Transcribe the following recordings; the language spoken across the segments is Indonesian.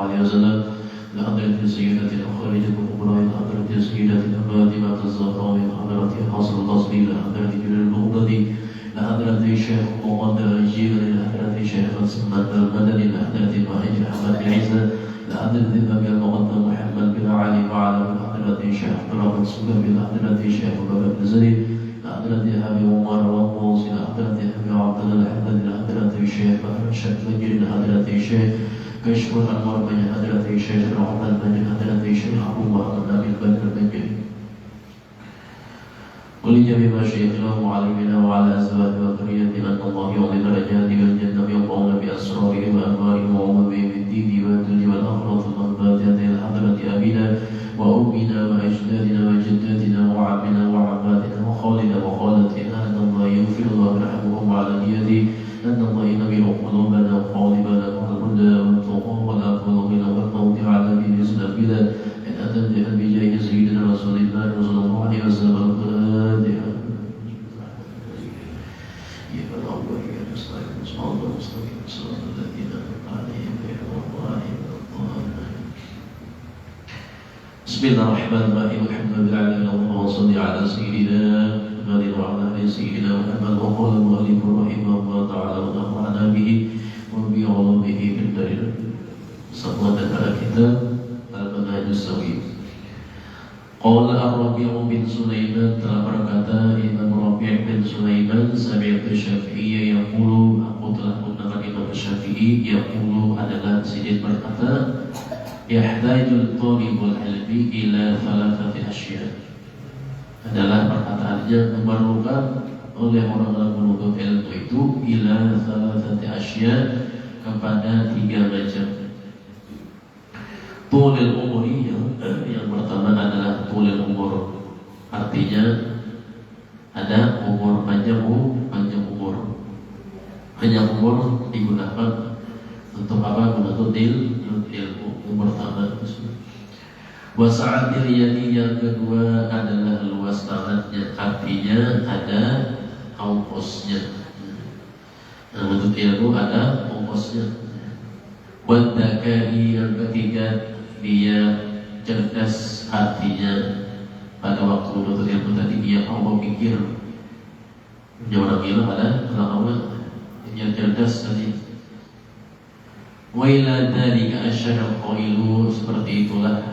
عليه وسلم لحضرة سيدتنا خارجة الكبرى لحضرة سيدتنا فاطمة الزهراء لحضرة حصر النصري لحضرة جلال البغدادي لحضرة الشيخ مقدر الجيلاني لحضرة الشيخ سلمان المدني لحضرة المهاجر أحمد بن عيسى لحضرة النبي المقدم محمد بن علي وعلى لحضرة الشيخ عبد الرحمن السلمي لحضرة الشيخ أبو بكر بن زيد لحضرة أبي عمر والموصي لحضرة أبي عبد الله الحمد لحضرة الشيخ بحر الشيخ مجري لحضرة الشيخ كشف الأنوار بين حضرة الشيخ الرحمن بين حضرة الشيخ أبو محمد نبي البدر المجري ولجميع مشايخنا ومعلمنا وعلى أزواجنا وذريتنا أن الله يعطي درجات والجنة يرضون بأسرارهم وأنوارهم وعلومهم في الدين والدنيا والآخرة والمنبات إلى حضرة أبينا وأمنا وأجدادنا وجداتنا وعمنا وعماتنا وخالنا وخالتنا أن الله يغفر الله ويرحمهم على نيته أن الله ينبر قلوبنا وقالبنا والهدى والتقى والأقوال والموت على دين الإسلام بلا أن أتمنى بجاه سيدنا رسول الله صلى الله عليه وسلم بسم الله الرحمن الرحيم الحمد لله اللهم صل على سيدنا محمد وعلى ال سيدنا محمد وقال المؤلف رحمه الله تعالى ونفعنا به وبعلومه في الدار صلى على كتاب المنهج السوي قال الربيع بن سليمان telah berkata Imam Rabi' bin Sulaiman sami'tu Syafi'i yaqulu aku telah mendengar Imam Syafi'i yaqulu adalah sidin berkata yahdajul talibul ilmi ila thalathati asya adalah perkataannya memerlukan oleh orang-orang menuntut ilmu itu ila thalathati asya kepada 3 macam tulil umuri yang pertama adalah tulil umur artinya ada umur panjang umur digunakan untuk apa menuntut ilmu yang pertama wasa'atil yadi yang kedua adalah luas tangannya artinya ada ongkosnya menuntut ilmu ada ongkosnya wadakari yang ketiga dia cerdas artinya pada waktu menuntut ilmu tadi dia mau mikir orang gila ada kalau yang cerdas tadi wa ila dzalika asyara qailu seperti itulah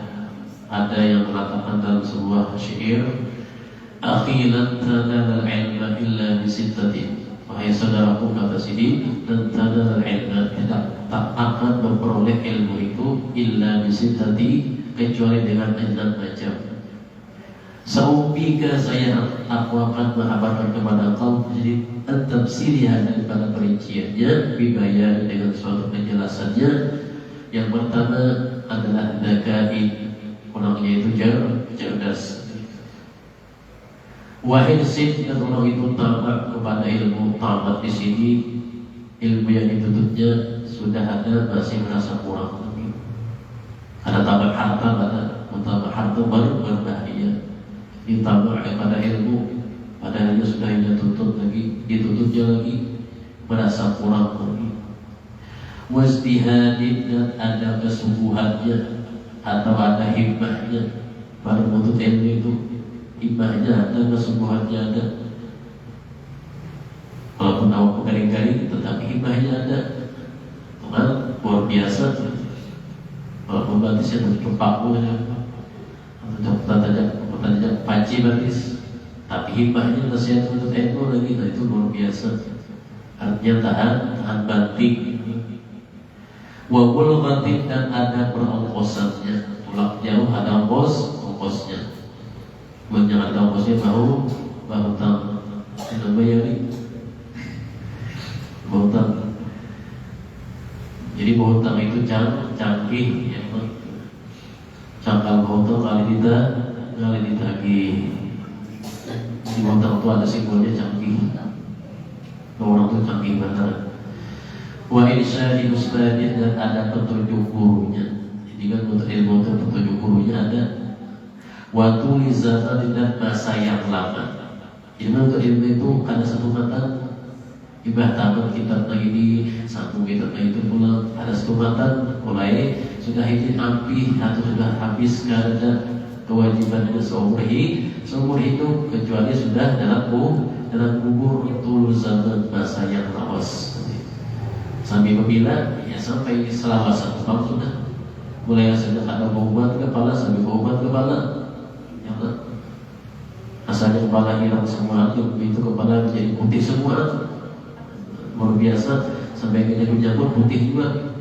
ada yang mengatakan dalam sebuah syair akhilan tanal ilma illa bisittatin wahai saudaraku kata sini dan tanal ilma tidak akan memperoleh ilmu itu illa bisittati kecuali dengan 6 macam Saupika aku akan mengabarkan kepada kau jadi tafsirnya daripada perinciannya bibayar dengan suatu penjelasannya. Yang pertama adalah zakai, orangnya itu cerdas. Wahirsin, dan orang itu tamat kepada ilmu. Tamat di sini ilmu yang dituntutnya sudah ada masih merasa kurang. Ada tamat harta, ada tamat harta baru berbahaya. Ditambah kepada ilmu, padahalnya sudah yang dituntut lagi, dituntutnya lagi merasa kurang lagi. Wastihadin, dan ada kesungguhannya atau ada himmahnya. Pada menuntut ilmu itu himmahnya ada, kesungguhannya ada. Walaupun awak garing-garing tetapi himmahnya ada. Teman luar biasa. Walaupun batisnya tutup paku atau panci batis, tapi himmahnya nasihat untuk ilmu lagi, nah itu luar biasa. Artinya tahan banting. Wabul banting, dan ada perongkosannya. Tulak jauh ada ongkosnya. Jangan ada ongkosnya bahu tang. Tidak bayari bahu tang. Jadi bahu tang itu canggih ya. Cangkal bahu tang kali ditagih. Di bahu itu ada simbolnya canggih. Orang itu canggih benar. Wa irsyadi ustadin, dan ada petunjuk gurunya. Jadi kan untuk ilmu itu petunjuk gurunya ada. Wa tulizatan, dan masa yang lama. Jadi untuk ilmu itu ada satu matan. Ibah tamat kitab ini, satu kitab itu pulang. Ada satu matan mulai sudah ini ampih atau sudah habis nggak ada kewajiban seumur hidup kecuali sudah dalam kubur tul zaman masa yang lawas. Sampai bila ya sampai selama 1 tahun sudah mulai sejak ada baubat kepala sampai baubat kepala ya kan? Asalnya kepala hilang semua itu kepala menjadi putih semua luar biasa sampai ke nyabut putih juga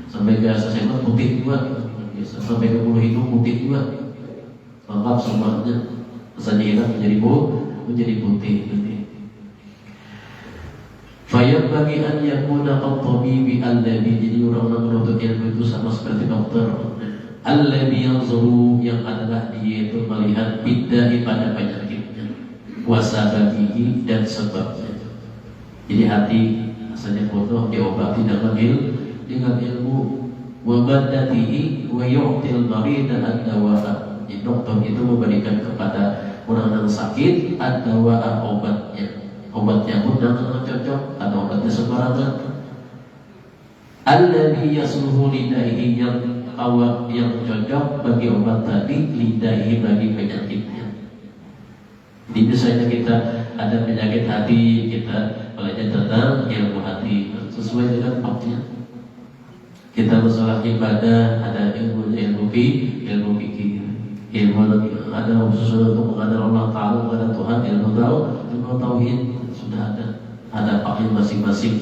sampai ke sesemut putih juga sampai ke bulu hidung putih juga lengkap semuanya asalnya hilang menjadi putih. Fayab bagi an yakuna at-tabibi alladhi, jadi orang-orang menuntut ilmu itu sama seperti dokter alladhi yanzuru, yang adalah dia itu melihat bid'ah pada penyakitnya wasababihi, dan sebabnya. Jadi hati asalnya kotor diobati dengan ilmu wabadatihi wa yu'til marida ad-dawa'a. Jadi dokter itu memberikan kepada orang yang sakit ad-dawa'a, obatnya pun jangan cocok atau obatnya sembarangan. Alladhi yasluhu lidaihi, yang cocok bagi obat tadi, lidaihi bagi penyakitnya. Jadi misalnya kita ada penyakit hati, kita belajar tentang ilmu hati sesuai dengan waktunya. Kita masalah ibadah, ada ilmu fikih, ilmu ada khusus untuk mengenal Allah Ta'ala, mengenal Tuhan, ilmu tauhid sudah ada pakaian masing-masing,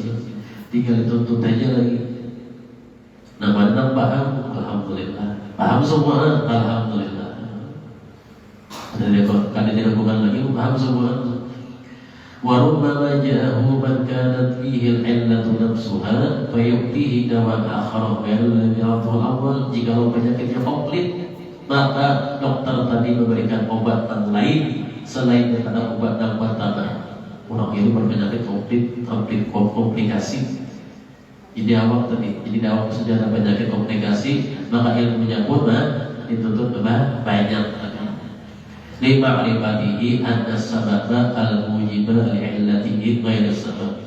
tinggal dituntut aja lagi. Nah, mana paham? Alhamdulillah. Paham semua? Alhamdulillah. Jadi kalau dilakukan lagi, paham semua. Warubbama ja'ahu man kanat fihi al-'illatu nafsuha fayu'tihi dawan akhar ghairal awwal. Jika penyakitnya komplit, maka dokter tadi memberikan obatan lain selain daripada obat dan pertama. Orang ini berpenyakit komplikasi. Jadi awak sudah ada penyakit komplikasi, maka ilmunya pun dituntut banyak. Lima alibadihi anna sababa al-mujiba li'illatihi ghairu sabab.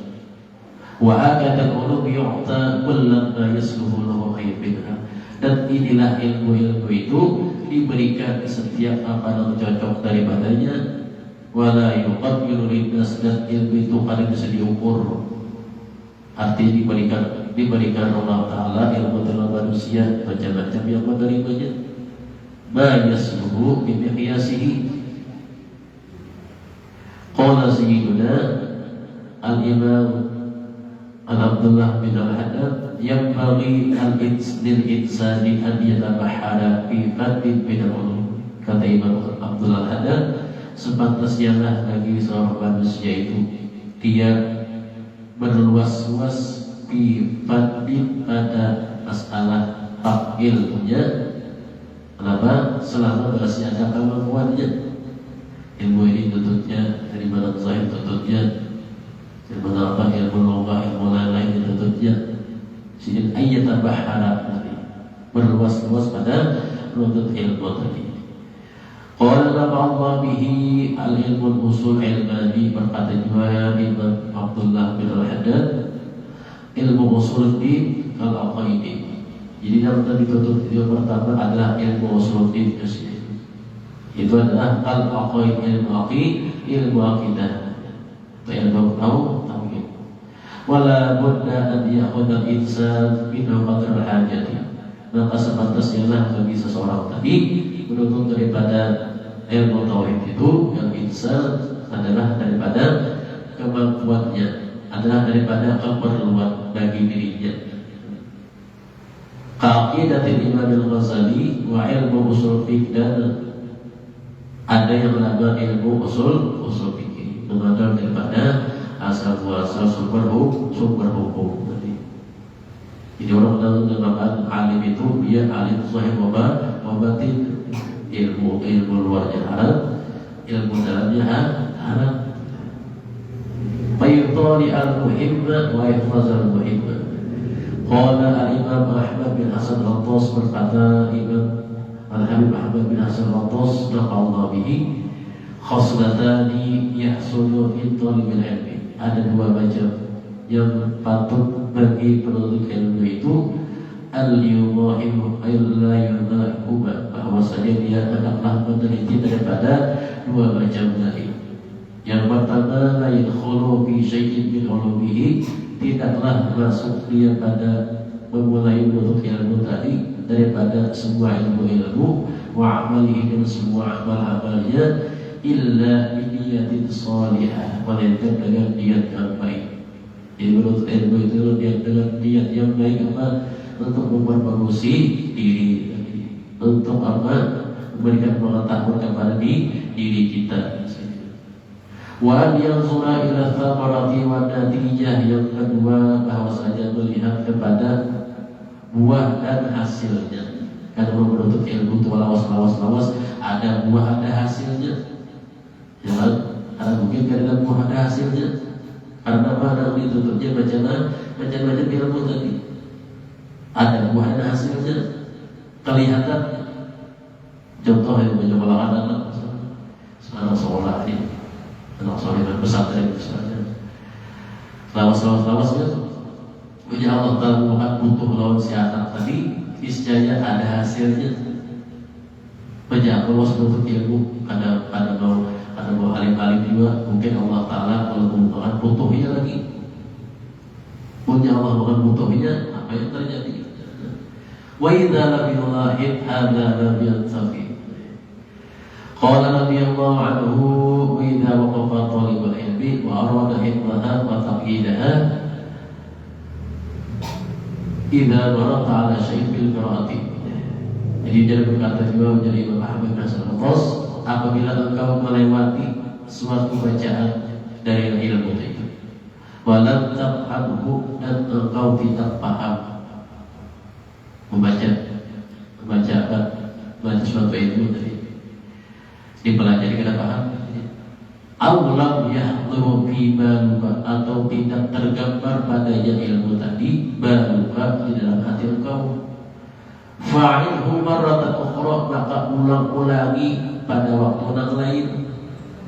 Wa hakadha al-ulum yu'ta kullam ma yasluhu lahu khaybinha. Dan inilah ilmu-ilmu itu diberikan setiap apa yang cocok daripadanya. Wala yuqaddiru linnas, dan ilmu itu kadang bisa diukur. Artinya diberikan Allah Ta'ala ilmu dalam manusia macam-macam yang menerimanya. Ma yasluhu bimiqyasihi. Qala sayyiduna al-imam Abdullah bin al-Haddad, yang bagi lil insani an yatabahara fi fardin min al-ulum. Kata Imam Abdullah al-Haddad, sepantasnya bagi seorang manusia itu dia berluas-luas fi fardin pada masalah ilmunya. Kenapa? Selama masih ada kemampuannya. Ilmu ini tuntutnya dari mana zahir, tuntutnya dari mana apa, ilmu logah, ilmu lain-lain tuntutnya. Sehingga ayat bahara tadi berluas-luas pada menuntut ilmu tadi. Qala Allah bihi al-ilmu usul ilmani, berkata juga Imam Abdullah bin al-Haddad, ilmu usul di al-aqaidi. Jadi yang dituntut itu pertama adalah ilmu usul din. Itu adalah al-aqaid, ilmu akidah, ilmu tauhid. Wala budda an ya'khudha al-insan min qadar al-hajati. Maka sepantasnya bagi seseorang tadi menuntut daripada ilmu tauhid itu yang insan adalah daripada kemampuannya, adalah daripada keperluan bagi dirinya. Qa'idatul Imam Al-Ghazali wa ilmu usul fiqh, dan ada yang menambah ilmu usul fikih, mengenal daripada asal muasal sumber hukum. Jadi orang menamakan alim itu dia alim zahir wa batin, ilmu luarnya halal, ilmu dalamnya halal. Fayutali al-muhimma wa yahfaz al-muhimma. Qala al-Imam Ahmad bin Hasan al-Attas, berkata Imam Al-Habib Ahmad bin Hasan al-Attas naqallahu bihi, khaslatani yahsulu fi thalibil ilmi. Ada dua macam yang patut bagi penuntut ilmu itu, al-yudahimu la yudahimu, bahwasanya dia hendaklah meneliti daripada dua macam dalil. Yang pertama, la yadkhulu fi syai'in min ulumihi, tidaklah masuk dia pada memulai untuk ilmu tadi daripada semua ilmu-ilmu, wa amalihi, dan semua amal-amalnya, illa biniyatin salihah, melainkan dengan niat yang baik. Jadi menurut ilmu itu dia dengan niat yang baik apa? Untuk memperbaiki diri, untuk apa? Memberikan pengetahuan kepada diri kita. Wa an yanzura ila thamarati wa natijah, yang kedua bahwasanya melihat kepada buah dan hasilnya. Karena menuntut ilmu itu lawas ada buah ada hasilnya. Ya kan? Ada mungkin karena buah ada hasilnya. Karena apa? Ditutupnya macam-macam ilmu tadi. Ada buah dan hasilnya. Kelihatan. Contoh yang mencoba anak sekarang sekolah ini, anak soleh pesantren misalnya, lawas-lawas kan, punya Allah Ta'ala bukan butuh lawan si anak tadi, istilahnya ada hasilnya. Banyak lawas butuh ilmu, ada mau alim-alim juga, mungkin Allah Ta'ala kalau bukan butuhnya lagi, punya Allah bukan butuhnya, apa yang terjadi? Wa idza lam yulahid hadza lam yantafi. Qala radhiyallahu anhu, wa idza waqafa talibul ilmi wa arada hifdhaha wa taqyidaha, idza marata ala syai'in bil qiraati. Jadi dia berkata juga menjadi Imam Ahmad bin Hanbal, apabila engkau melewati suatu bacaan dari ilmu itu, walam tafhamhu, dan engkau tidak paham membaca suatu ilmu tadi, dipelajari kada paham, awlam yahduru fi baluka, atau tidak tergambar padanya ilmu tadi, baluka, di dalam hati engkau, fa'ilhu marratan ukhra, maka ulang-ulangi pada waktu yang lain.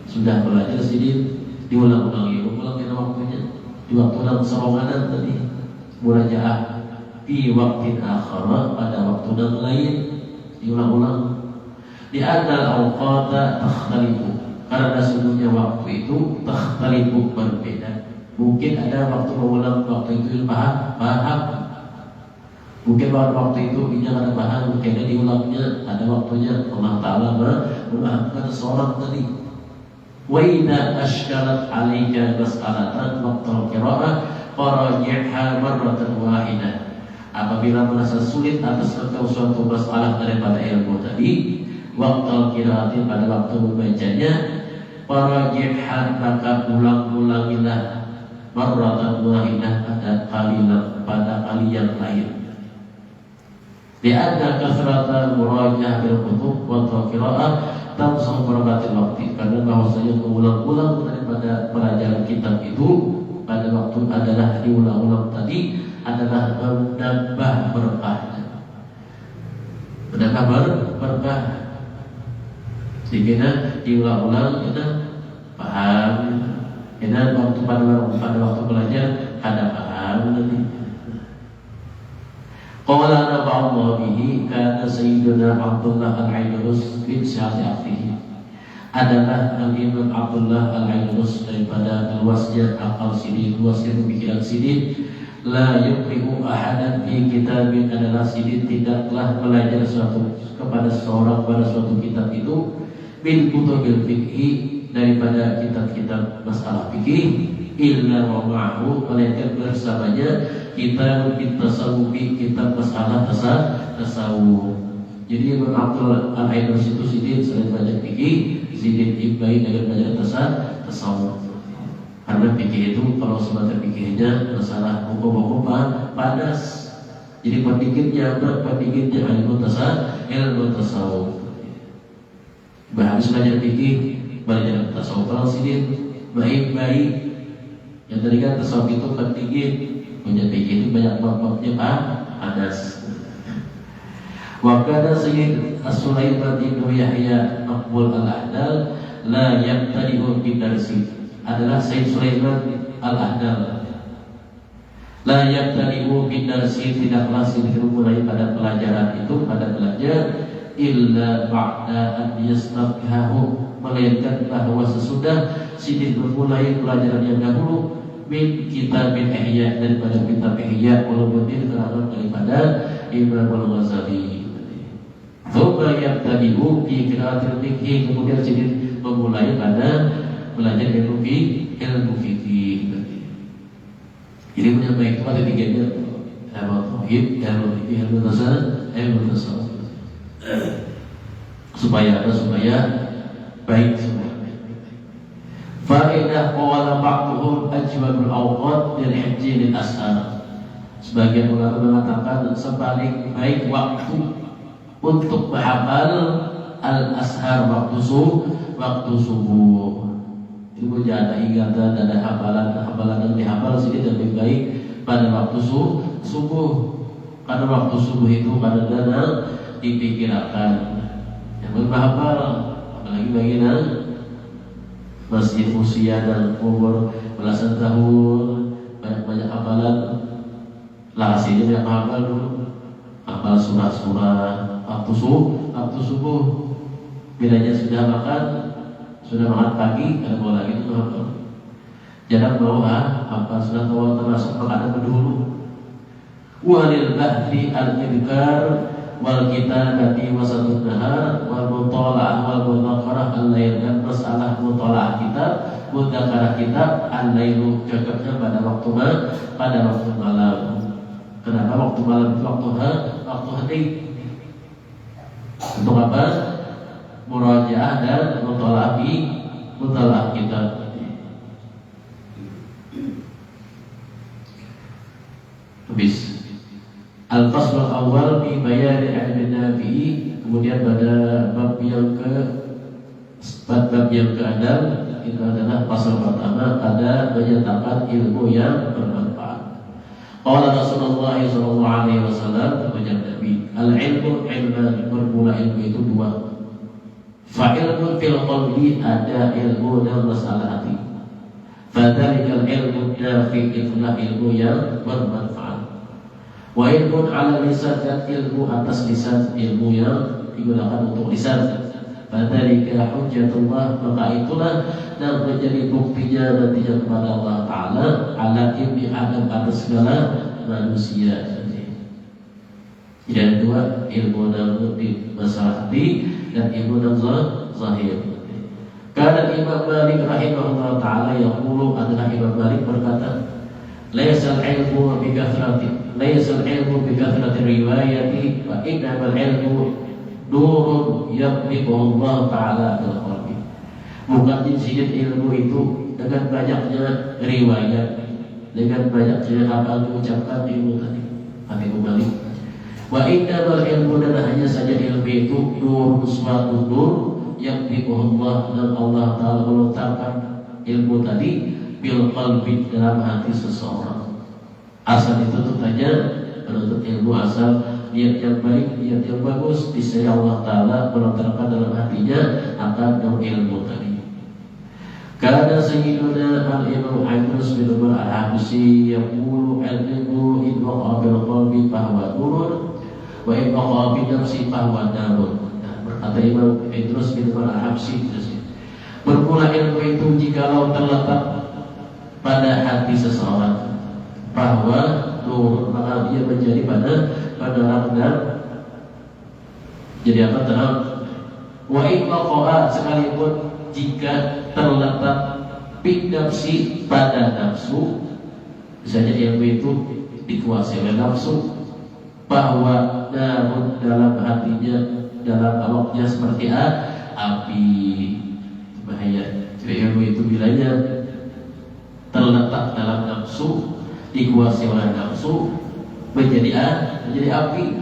Sudah belajar sedikit, diulang-ulangi waktunya, di waktu yang seronganan tadi, murajaah di waktu akhir, pada waktu yang lain, diulang-ulang. Di anal awqata takhtalifu, karena sesungguhnya waktu itu takhtalifu, berbeda. Mungkin ada waktu mengulang waktu itu paham. Mungkin waktu itu ini ada paham, mungkin ada diulangnya, ada waktunya. Allah Ta'ala memahamkan seorang tadi. Wa idza ashkalat 'alaika mas'alatan waqtal qira'ah faraji'ha marratan wahidah. Apabila merasa sulit atas engkau suatu masalah daripada ilmu tadi, waqtal qira'ati, pada waktu membacanya, faraji'ha, maka ulang-ulangilah, marratan wahidah, pada kali yang lain. Lianna kasrata murajah bil kutub wa qira'ah tamsah barabatil waktu, karena bahwasanya mengulang-ulang daripada pelajaran kitab itu pada waktu adalah diulang-ulang tadi adalah menambah berkahnya, menambah berkah. Sehingga diulang-ulang kita paham, kita waktu pada waktu belajar ada paham nanti. Qala naba'allahu bihi, kana sayyiduna Abdullah al-Ainurus bin Syahsi Aktihi, adalah Al-Imam Abdullah al-Ainurus daripada luasnya akal sidin, luasnya pemikiran sidin. La yuqri'u ahadan fi kitabin, adalah sidin tidaklah belajar kepada seorang pada suatu kitab itu, min kutubil fikhi, daripada kitab-kitab masalah fikih, illa wa ma'ahu, melainkan bersamanya kitab tasawufi, kitab masalah tasawuf. Jadi Imam Abdul al-Ainurus itu sidin selain baca fikih, sidin ibai dengan baca tasawuf. Karena fikih itu kalau sebatas fikihnya masalah hukum-hukum panas. Jadi pendikitnya ilmu tasawuf. Habis belajar fikih, belajar tasawuf. Kalau sidin baik-baik, yang tadi kan tasawuf itu pendikit, punya fikih itu banyak bab-babnya panas. Wakana Sayyid As-Sulaiman ibnu Yahya Maqbul al-Ahdal la yabtadi'u bidarsi, adalah Sayyid Sulaiman al-Ahdal La yabtadi'u bidarsi, tidaklah sidqu mulai pada pelajaran itu, pada belajar, illa ba'da an yastabhahu, melainkan bahwa sesudah sidq memulai pelajaran yang dahulu, min kitab Ihya, daripada kitab Ihya Ulumuddin karangan daripada Imam Al-Ghazali. Thumma yabtadi'u fi qira'atil fiqh, kemudian sidq memulai pada belajar ilmu fikih. Jadi menyampaikan pada tiganya, ilmu tauhid, ilmu fikih, ilmu tasawuf, supaya baik semua. Fa'idah qawala ba'duhum ajwadul awqat lil hajji lil ashar. Sebagian ulama mengatakan sepaling baik waktu untuk menghafal al-ashar, waktu subuh. Itu ada ingatan, ada hafalan yang dihafal sedikit lebih baik pada waktu subuh. Karena waktu subuh itu pada dana dipikirkan. Yang berhafal, apalagi bagi masih usia dan umur belasan tahun, banyak hafalan. Lahasinya banyak hafal dulu, hafal surah-surah waktu subuh. Bilanya sudah makan pagi, kalau mau lagi itu hafal. Jangan bawa hafal sudah tahu termasuk makanan dulu. Walil bahri al-ibkar wal kitabati wasatun nahar wal mutola'ah wal mudzakarah al-lail, dan masalah mutola'ah kitab, mudzakarah kitab al-lailu, cocoknya pada waktu malam. Kenapa waktu malam itu waktu hening? Untuk apa? Murajaah dan mutola'ah kitab. Habis. Al-Faslul Awal fi bayan ilmi nafi'i, kemudian pada bab yang ke-6 itu adalah pasal pertama, ada menyatakan ilmu yang bermanfaat. Qala Rasulullah sallallahu alaihi wasallam, ujar Nabi, al-ilmu ilman, bermula ilmu itu dua. Fa ilmu fil qalbi, ada ilmu dalam masalah hati. Fadzalikal ilmu nafi', itulah ilmu yang bermanfaat. Wa ilmun ala lisan, dan ilmu atas lisan, ilmu yang digunakan untuk lisan. Fadzalika hujjatullah, maka itulah yang menjadi buktinya nantinya kepada Allah Ta'ala ala ibni Adam, atas segala manusia. Yang dua, ilmu dalam masalah hati dan ilmu dalam zahir. Karena Imam Malik rahimahullah Ta'ala yaqulu, adalah Imam Malik berkata, Laisal ilmu bi kathrati riwayati, wa innamal ilmu nurun yaqbihu Allah Ta'ala bil qalbi. Bukan sedikit ilmu itu dengan banyaknya riwayat, dengan banyaknya apa yang diucapkan ilmu tadi. Hati Malik. Wa innamal ilmu, dan hanya saja ilmu itu nurun, suatu nur yang Allah, dan Allah Ta'ala meletakkan ilmu tadi bil qalbi, dalam hati seseorang. Asal itu saja menuntut ilmu, asal niat yang baik, niat yang bagus, niscaya Allah Ta'ala meletakkan dalam hatinya akan ilmu tadi. Karena Sayyiduna al-Imam Idrus bin Umar al-Habsyi yaqulu al-ilmu in waqa bil qalbi fahuwa nurun wa in waqa bi nafsi fahuwa narun. Kata Imam Idrus bin Umar al-Habsyi, bermula ilmu itu jikalau terletak pada hati seseorang, bahwa nur, maka dia menjadi pada terang, dan jadi apa? Terang. Wa iqaqa, sekalipun jika terletak fi nafsi, pada nafsu, misalnya ilmu itu dikuasai oleh nafsu, bahwa namun dalam hatinya, dalam awaknya seperti api, bahaya. Jadi ilmu itu bilanya terletak dalam nafsu, dikuasai oleh nafsu, menjadi api,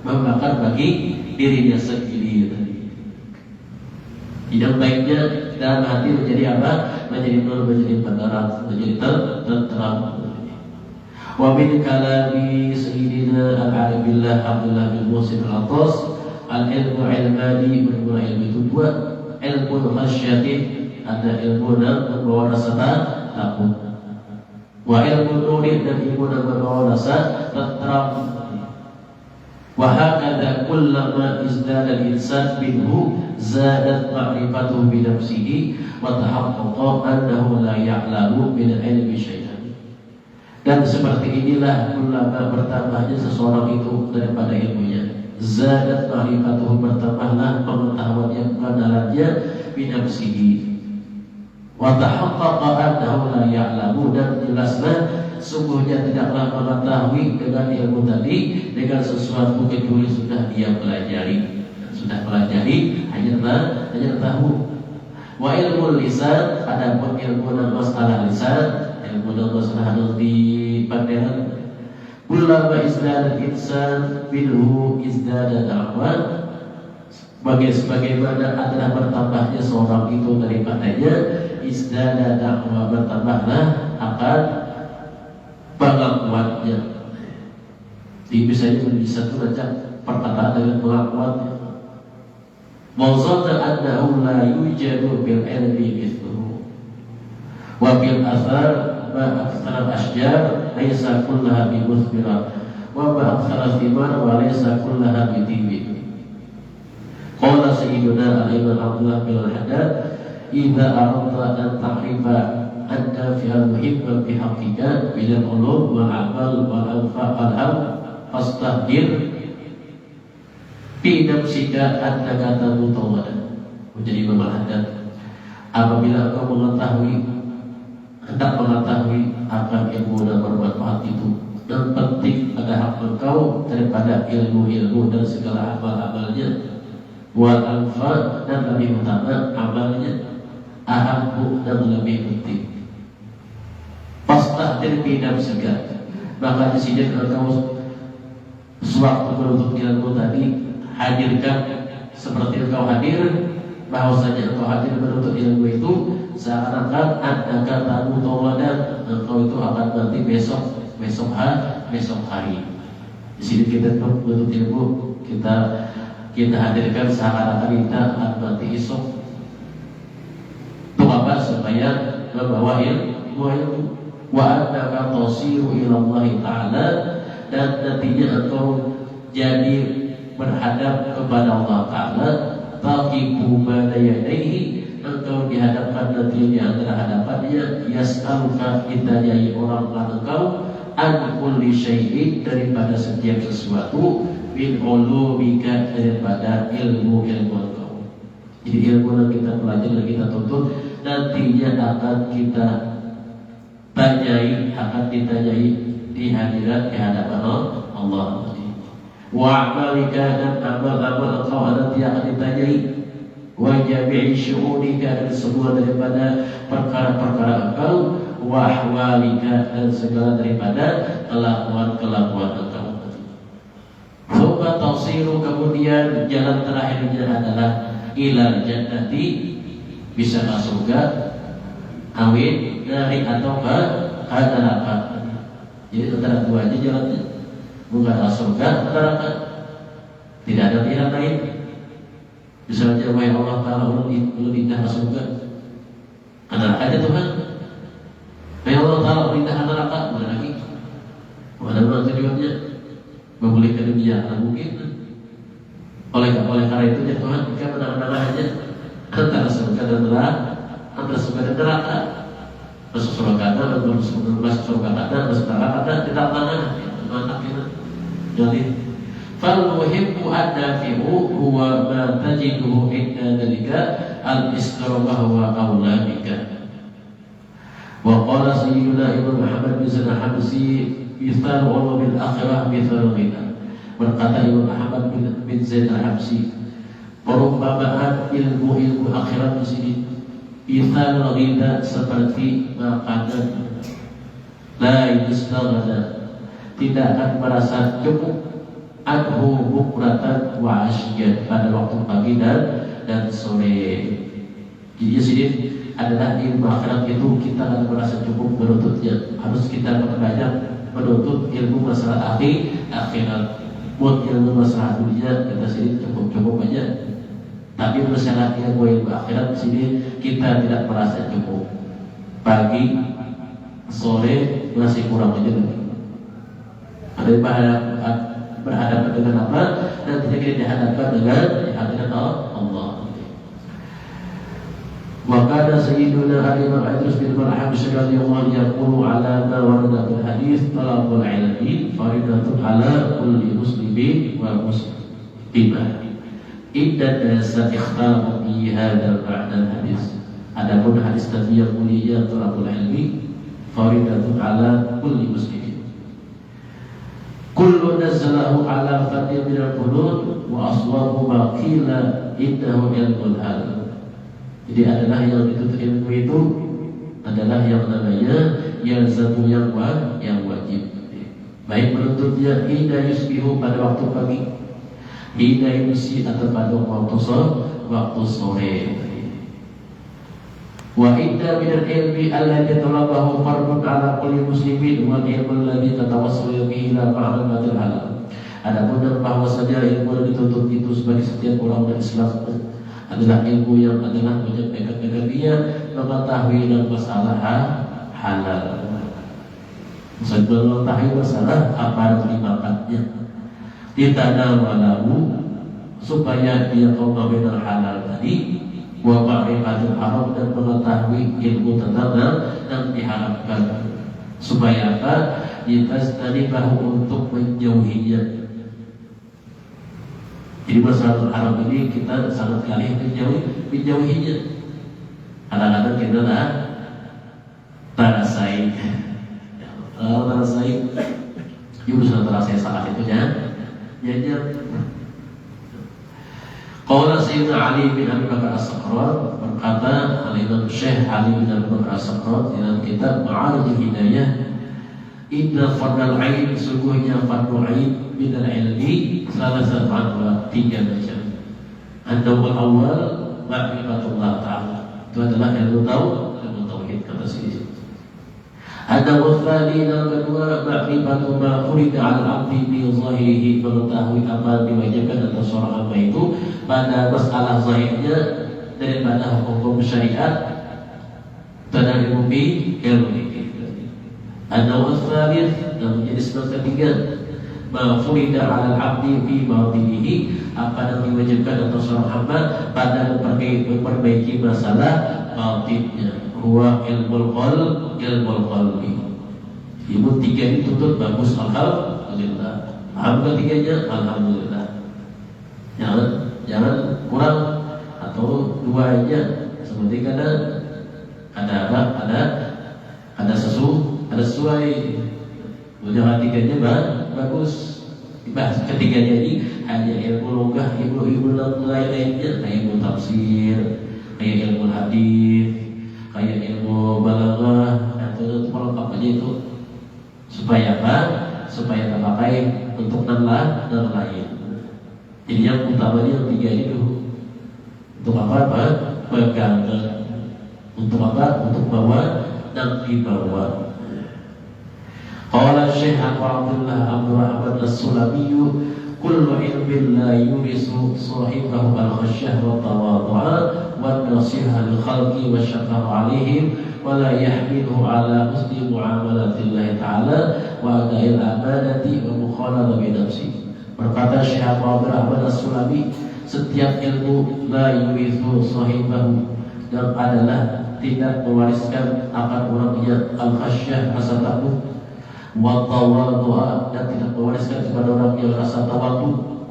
membakar bagi dirinya sendiri. Yang baiknya dalam hati menjadi apa? Menjadi nur, menjadi penerang, menjadi terang. Wa min kalami sayyidina al-Arabillah Abdullah bin Muhsin al-Attas, al-ilmu ilmani, ilmu itu dua. Ilmu khasyati, ada ilmu yang membawa rasa takut. Wa ilmu nuri dan ilmu yang membawa rasa terang. Wa hakadha kullama izdada al-insan minhu zadat ma'rifatuhu bi nafsihi wa tahaqqaqa annahu la ya'lamu min al-ilmi syai'an. Dan seperti inilah kullama bertambahnya seseorang itu daripada ilmunya, zadat ma'rifatuhu, bertambahlah pengetahuannya, pengenalannya bi nafsihi, wa tahaqqaqa annahu la ya'lamu, dan jelaslah sungguhnya tidaklah mengetahui dengan ilmu tadi dengan sesuatu kecuali sudah dia pelajari. Sudah pelajari hanya tahu. Wa ilmu lisan, adapun ilmu dan masalah lisan, ilmu dan masalah di pandangan, kullama izdada insan minhu izdada da'wan, sebagaimana adalah bertambahnya seorang itu daripadanya, izdada da'wa, bertambahlah akan pengakuannya. Jadi misalnya bisa itu baca perkataan dengan pengakuannya. Mawzata annahu la yujadu bil ilmi mithluhu wa bil athar ma akthar al-ashjar laysa kullaha bi muthmira wa ma akthar al-thimar wa laysa kullaha bi tibin. Qala sayyiduna al-imam Abdullah bin al-Haddad, idza aradta an tahrifa anta fi al-muhimma bi haqiqat bil ulum wal amal wal anfa wal ham fastahdir fi nafsika annaka mutawadan. Menjadi Al-Haddad, apabila engkau hendak mengetahui akan ilmu dan bermanfaat itu, dan penting ada hak engkau daripada ilmu-ilmu dan segala amal-amalnya, wal anfa, dan lebih utama amalnya, ahamku, dan lebih penting. Fastahdir fi nafsika, maka di sini engkau sewaktu menuntut ilmu tadi, hadirkan seperti engkau hadir, bahwasanya engkau hadir menuntut ilmu itu seakan-akan ada kata mutawadan, engkau itu akan nanti besok hari. Di sini kita menuntut ilmu, kita hadirkan seakan-akan kita akan nanti esok. Untuk apa? Supaya membawa ilmu. Wa annaka tasiru ila Allah Ta'ala, dan nantinya engkau jadi berhadap kepada Allah Ta'ala, taqibu bada yadaihi, engkau dihadapkan nanti di antara hadapannya, yas'aluka, ditanyai orang engkau, an kulli syai'in, daripada setiap sesuatu, min ulumika, daripada ilmu-ilmu engkau. Jadi ilmu yang kita pelajari dan kita tuntut nantinya akan kita ditanyai di hadapan Allah. Wa amalika, dan amal-amal engkau nanti akan ditanyai, wa jami'i syu'unika, dan semua daripada perkara-perkara engkau, wa ahwalika, dan segala daripada kelakuan-kelakuan engkau. Thumma tasiru, kemudian jalan terakhirnya adalah ilal jannati, bisa ke surga, awin dari atau ke neraka. Jadi antara dua aja jalannya, bukan surga neraka, tidak ada pilihan lain. Misalnya wahai Allah Ta'ala, ulun indah surga, neraka aja Tuhan. Wahai Allah Ta'ala, ulun indah neraka, mana lagi? Mana tujuannya? Memulihkan dunia, tak mungkin. Oleh karena itu ya Tuhan, jika menang-menang aja antara surga dan neraka, antara surga dan neraka, masuk surga ada, masuk surga ada, masuk neraka ada, tidak tangan, mantap kita. Jadi, fal muhimmu ad-dafi'u huwa ma tajiduhu inda dalika al-istiqamah wa aula bika. Wa qala sayyiduna Imam Muhammad bin Zaid al-Habsi, mithal ulumil akhirah mithal ghina. Berkata Imam Muhammad bin Zaid al-Habsi, perumpamaan ilmu-ilmu akhirat di sini mithal ghina, seperti makanan, la yustaghna, tidak akan merasa cukup, anhu bukratan wa asyian, pada waktu pagi dan sore. Jadi sini adalah ilmu akhirat itu kita akan merasa cukup menuntutnya, harus kita banyak menuntut ilmu masalah akhirat. Buat ilmu masalah dunia kita sini cukup aja, tapi masalah ilmu akhirat di sini kita tidak merasa cukup. Pagi, sore masih kurang aja lagi. Ada yang berhadapan dengan apa dan tidak kita dihadapkan dengan hadirat Allah. Maka ada Sayyiduna Al-Imam Idris bin Marham radhiyallahu anhu yaqulu ala ma warada bil hadis talabul ilmi faridatun ala kulli muslimin wa muslimah. Idda nasa ikhtalafu fi hadzal ma'na hadis. Adapun hadis tadi yang mulia talabul ilmi faridatun ala kulli muslimin. Kullu nazzalahu ala fadil min al-qulub wa aswabu ma qila innahu ilmul hal. Jadi adalah yang dituntut ilmu itu adalah yang namanya yang satu yang wajib. Baik menuntutnya hina yusbihu pada waktu pagi, hina yumsi atau pada waktu sore. Wa inna min al-ilmi alladhi talabahu fardun ala kulli muslimin wal ilmu alladhi tatawassalu bihi ila ma'rifatil halal. Adapun bahwasanya ilmu yang dituntut itu sebagai setiap orang berislam adalah ilmu yang adalah menyampaikan kepada dia mengetahui dan masalah halal. Mengetahui masalah apa yang dimakannya, ditanawalahu supaya dia tahu benar halal tadi, wa ma'rifatul haram dan mengetahui ilmu tentang dan diharapkan supaya apa? Yastanibahu untuk menjauhinya. Jadi masalah haram ini kita sangat kali menjauhinya. Kadang-kadang kita terasai, ibu sudah terasai saat itu ya. Qala Sayyidina Ali bin Abi Bakar As-Sakrat, berkata Al-Imam Syekh Ali bin Abi Bakar As-Sakrat dalam kitab Ma'arijul Hidayah, inna fardal ain, sungguhnya fardul ain minal ilmi salah satu anwa, 3 macam. An-nawal awal ma'rifatullah ta'ala, itu adalah ilmu tauhid kata sini. An-nawal tsani, yang kedua ma'rifatu ma furida 'ala al-'abdi bi zahirihi, mengetahui apa diwajibkan atas seorang hamba itu pada masalah zahirnya daripada hukum syariat dan ilmu ilmu. An-nawal tsalits, yang menjadi sebab ketiga ma furida 'ala al-'abdi fi batinihi, apa yang diwajibkan atas seorang hamba pada memperbaiki masalah batinnya, huwa ilmul qalbi. Ilmu 3 dituntut bagus, alhamdulillah. Paham ketiganya, alhamdulillah. Jangan kurang atau 2 aja. Seperti ada sesuai. Jangan 3-nya bagus. Dibahas ketiganya ini hanya ilmu logah, ilmu lainnya, kayak ilmu tafsir, kayak ilmu hadis, kayak ilmu balaghah, atau pelengkap aja itu. Supaya apa? Supaya terpakai untuk dan lain. Jadi yang utamanya yang 3 itu untuk apa? Pegang. Untuk apa? Untuk bawa dan dibawa. Qala Syekh Abu Abdullah Abdul Rahman As-Sulami, kullu ilmin la yurisu sahibahu al-khasyah wa tawadhu'a wa nasiha lil khalqi wa syafaqah 'alaihim wa la yahmiluhu 'ala husni mu'amalatillah ta'ala wa ada'il amanati wa mukhalafah bi nafsi. Berkata Syekh Abu Abdul Rahman As-Sulami, setiap ilmu la yurisu sahibahu, dan adalah tidak mewariskan akan orangnya al-khasyah, rasa takut, wa tawadhu'a, dan tidak mewariskan kepada orang yang rasa tawadhu,